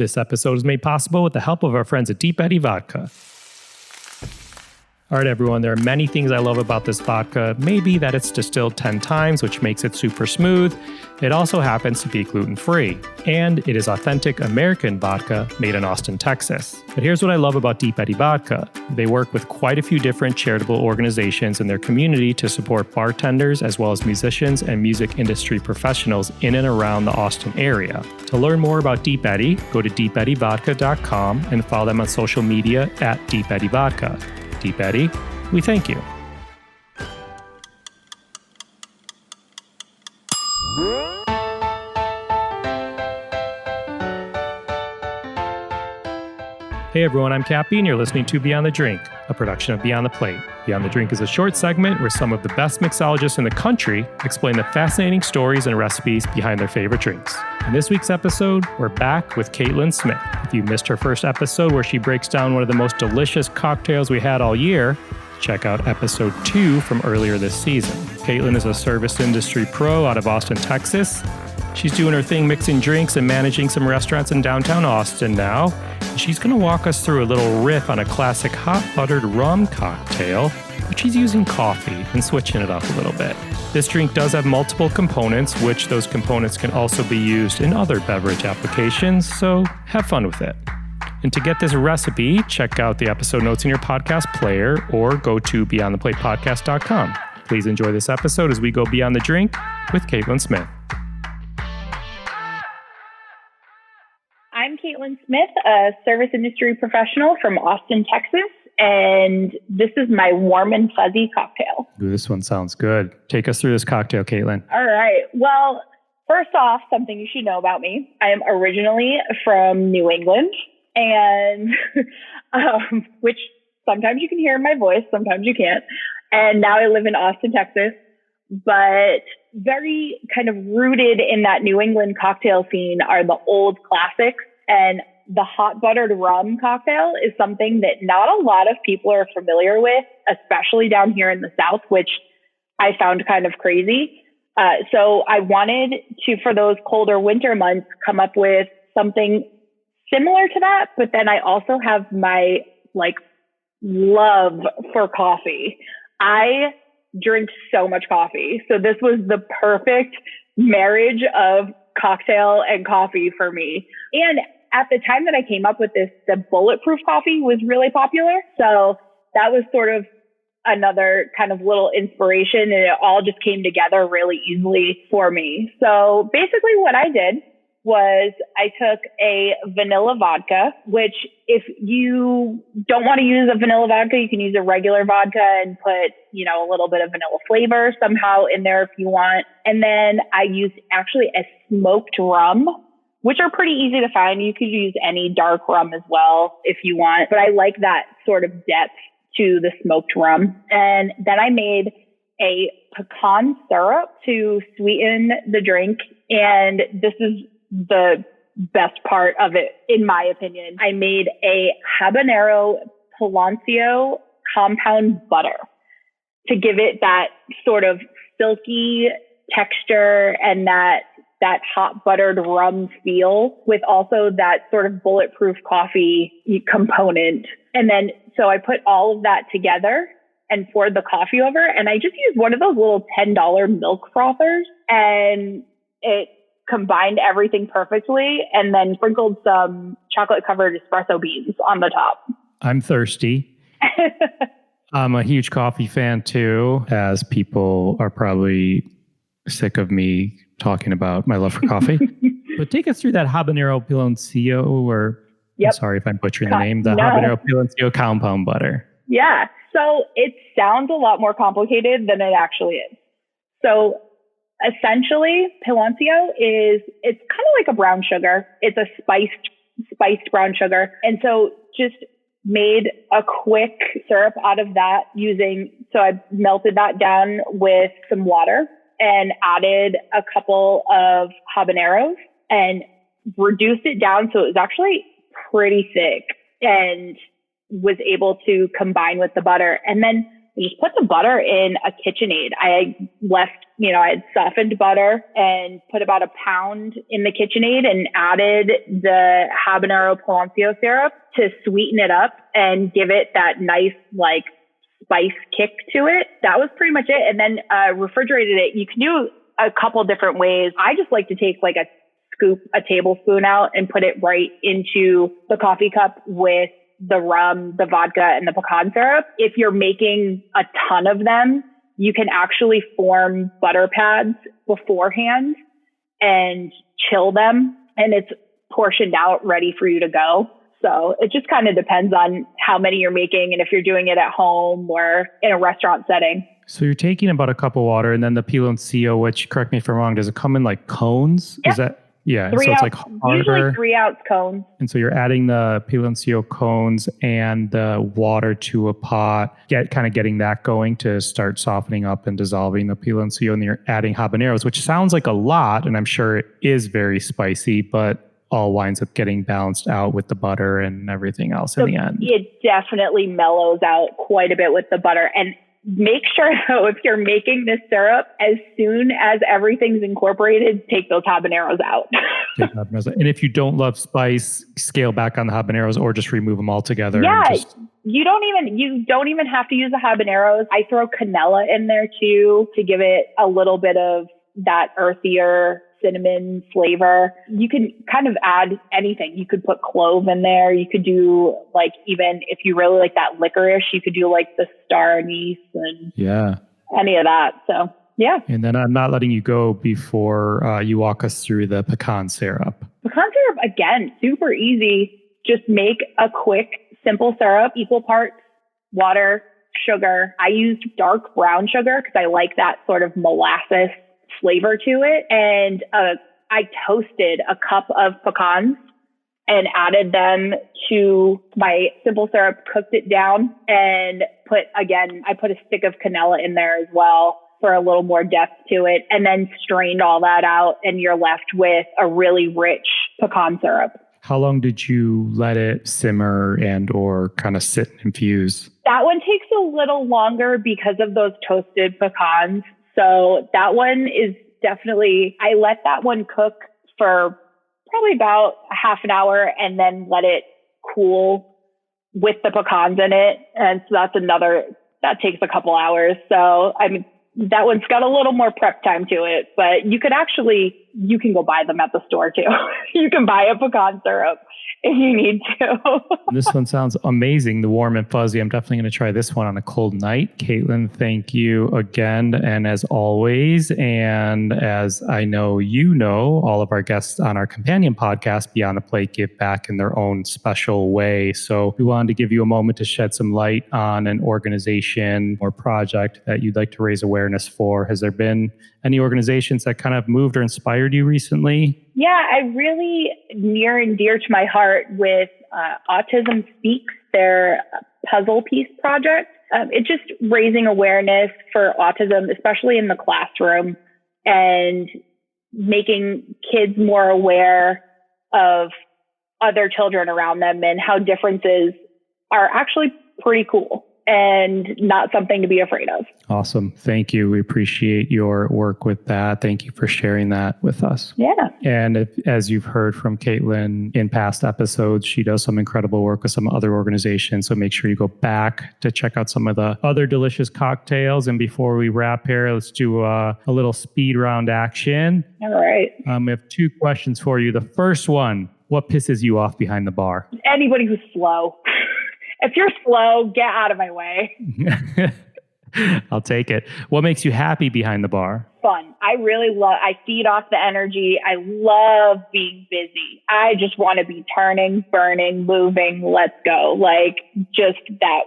This episode is made possible with the help of our friends at Deep Eddy Vodka. All right, everyone, there are many things I love about this vodka. Maybe that it's distilled 10 times, which makes it super smooth. It also happens to be gluten-free. And it is authentic American vodka made in Austin, Texas. But here's what I love about Deep Eddy Vodka. They work with quite a few different charitable organizations in their community to support bartenders as well as musicians and music industry professionals in and around the Austin area. To learn more about Deep Eddy, go to deepeddyvodka.com and follow them on social media at Deep Eddy Vodka. Deep Eddy, we thank you. Hey everyone, I'm Cappy and you're listening to Beyond the Drink, a production of Beyond the Plate. Beyond the Drink is a short segment where some of the best mixologists in the country explain the fascinating stories and recipes behind their favorite drinks. In this week's episode, we're back with Caitlin Smith. If you missed her first episode where she breaks down one of the most delicious cocktails we had all year, check out episode 2 from earlier this season. Caitlin is a service industry pro out of Austin, Texas. She's doing her thing mixing drinks and managing some restaurants in downtown Austin now. She's going to walk us through a little riff on a classic hot buttered rum cocktail, but she's using coffee and switching it up a little bit. This drink does have multiple components, which those components can also be used in other beverage applications, so have fun with it. And to get this recipe, check out the episode notes in your podcast player or go to beyondtheplatepodcast.com. Please enjoy this episode as we go beyond the drink with Caitlin Smith. I'm Caitlin Smith, a service industry professional from Austin, Texas, and this is my warm and fuzzy cocktail. Ooh, this one sounds good. Take us through this cocktail, Caitlin. All right. Well, first off, something you should know about me. I am originally from New England, and which sometimes you can hear in my voice, sometimes you can't. And now I live in Austin, Texas, but very kind of rooted in that New England cocktail scene are the old classics. And the Hot Buttered Rum cocktail is something that not a lot of people are familiar with, especially down here in the South, which I found kind of crazy. So I wanted to, for those colder winter months, come up with something similar to that. But then I also have my love for coffee. I drink so much coffee. So this was the perfect marriage of cocktail and coffee for me. And at the time that I came up with this, the bulletproof coffee was really popular. So that was sort of another kind of little inspiration, and it all just came together really easily for me. So basically what I did was I took a vanilla vodka, which if you don't want to use a vanilla vodka, you can use a regular vodka and put, a little bit of vanilla flavor somehow in there if you want. And then I used actually a smoked rum, which are pretty easy to find. You could use any dark rum as well if you want, but I like that sort of depth to the smoked rum. And then I made a pecan syrup to sweeten the drink. And this is the best part of it, in my opinion. I made a habanero Pecan Compound Butter to give it that sort of silky texture and that hot buttered rum feel with also that sort of bulletproof coffee component. And then, so I put all of that together and poured the coffee over, and I just used one of those little $10 milk frothers, and it combined everything perfectly, and then sprinkled some chocolate covered espresso beans on the top. I'm thirsty. I'm a huge coffee fan too, as people are probably sick of me talking about my love for coffee. But take us through that habanero piloncillo, or I'm sorry if I'm butchering the name, habanero piloncillo compound butter. Yeah. So it sounds a lot more complicated than it actually is. So essentially, piloncillo it's kind of like a brown sugar. It's a spiced brown sugar. And so just made a quick syrup out of that so I melted that down with some water and added a couple of habaneros and reduced it down. So it was actually pretty thick and was able to combine with the butter. And then I just put the butter in a KitchenAid. I left I had softened butter and put about a pound in the KitchenAid and added the habanero Palacio syrup to sweeten it up and give it that nice, like, spice kick to it. That was pretty much it. And then refrigerated it. You can do a couple different ways. I just like to take like a tablespoon out and put it right into the coffee cup with the rum, the vodka, and the pecan syrup. If you're making a ton of them, you can actually form butter pads beforehand and chill them, and it's portioned out ready for you to go. So it just kind of depends on how many you're making and if you're doing it at home or in a restaurant setting. So you're taking about a cup of water and then the piloncillo, which, correct me if I'm wrong, does it come in like cones? Yep. Is that? Yeah. So it's like harder. Usually 3 ounce cones. And so you're adding the piloncillo cones and the water to a pot, getting that going to start softening up and dissolving the piloncillo. And you're adding habaneros, which sounds like a lot. And I'm sure it is very spicy, but all winds up getting balanced out with the butter and everything else in the end. It definitely mellows out quite a bit with the butter. And make sure, though, if you're making this syrup, as soon as everything's incorporated, take those habaneros out. And if you don't love spice, scale back on the habaneros or just remove them altogether. Yeah, you don't even have to use the habaneros. I throw canela in there too to give it a little bit of that earthier cinnamon flavor. You can kind of add anything. You could put clove in there. You could do, like, even if you really like that licorice, you could do like the star anise and any of that. So yeah. And then I'm not letting you go before you walk us through the pecan syrup. Pecan syrup, again, super easy. Just make a quick, simple syrup, equal parts water, sugar. I used dark brown sugar because I like that sort of molasses flavor to it. And I toasted a cup of pecans and added them to my simple syrup, cooked it down, and I put a stick of canela in there as well for a little more depth to it, and then strained all that out, and you're left with a really rich pecan syrup. How long did you let it simmer and or kind of sit and infuse? That one takes a little longer because of those toasted pecans. So that one is definitely, I let that one cook for probably about a half an hour and then let it cool with the pecans in it. And so that takes a couple hours. So that one's got a little more prep time to it, but you can go buy them at the store too. You can buy a pecan syrup if you need to. This one sounds amazing. The warm and fuzzy. I'm definitely going to try this one on a cold night. Caitlin, thank you again. And as always, and as I know you know, all of our guests on our companion podcast, Beyond the Plate, give back in their own special way. So we wanted to give you a moment to shed some light on an organization or project that you'd like to raise awareness for. Has there been any organizations that kind of moved or inspired you recently? Yeah, I really near and dear to my heart with Autism Speaks, their puzzle piece project. It's just raising awareness for autism, especially in the classroom, and making kids more aware of other children around them and how differences are actually pretty cool and not something to be afraid of. Awesome. Thank you. We appreciate your work with that. Thank you for sharing that with us. Yeah. And as you've heard from Caitlin in past episodes, she does some incredible work with some other organizations. So make sure you go back to check out some of the other delicious cocktails. And before we wrap here, let's do a little speed round action. All right. We have 2 questions for you. The first one, what pisses you off behind the bar? Anybody who's slow. If you're slow, get out of my way. I'll take it. What makes you happy behind the bar? Fun. I feed off the energy. I love being busy. I just want to be turning, burning, moving. Let's go. Like, just that,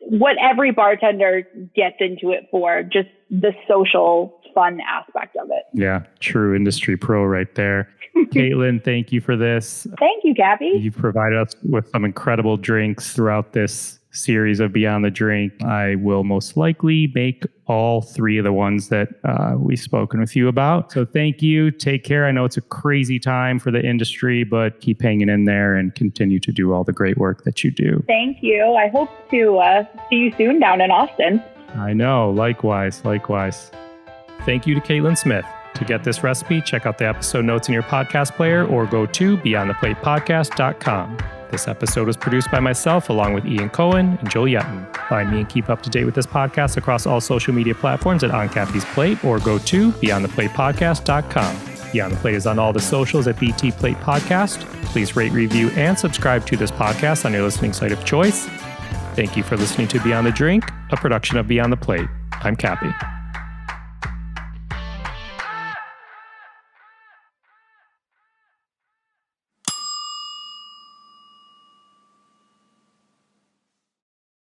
what every bartender gets into it for, just the social fun aspect of it. Yeah, true industry pro right there. Caitlin, thank you for this. Thank you, Gabby. You've provided us with some incredible drinks throughout this series of Beyond the Drink. I will most likely make all 3 of the ones that we've spoken with you about. So thank you. Take care. I know it's a crazy time for the industry, but keep hanging in there and continue to do all the great work that you do. Thank you. I hope to see you soon down in Austin. I know. Likewise. Thank you to Caitlin Smith. To get this recipe, check out the episode notes in your podcast player or go to beyondtheplatepodcast.com. This episode was produced by myself along with Ian Cohen and Joel Yetton. Find me and keep up to date with this podcast across all social media platforms at On Cappy's Plate or go to beyondtheplatepodcast.com. Beyond the Plate is on all the socials at BT Plate Podcast. Please rate, review, and subscribe to this podcast on your listening site of choice. Thank you for listening to Beyond the Drink, a production of Beyond the Plate. I'm Cappy.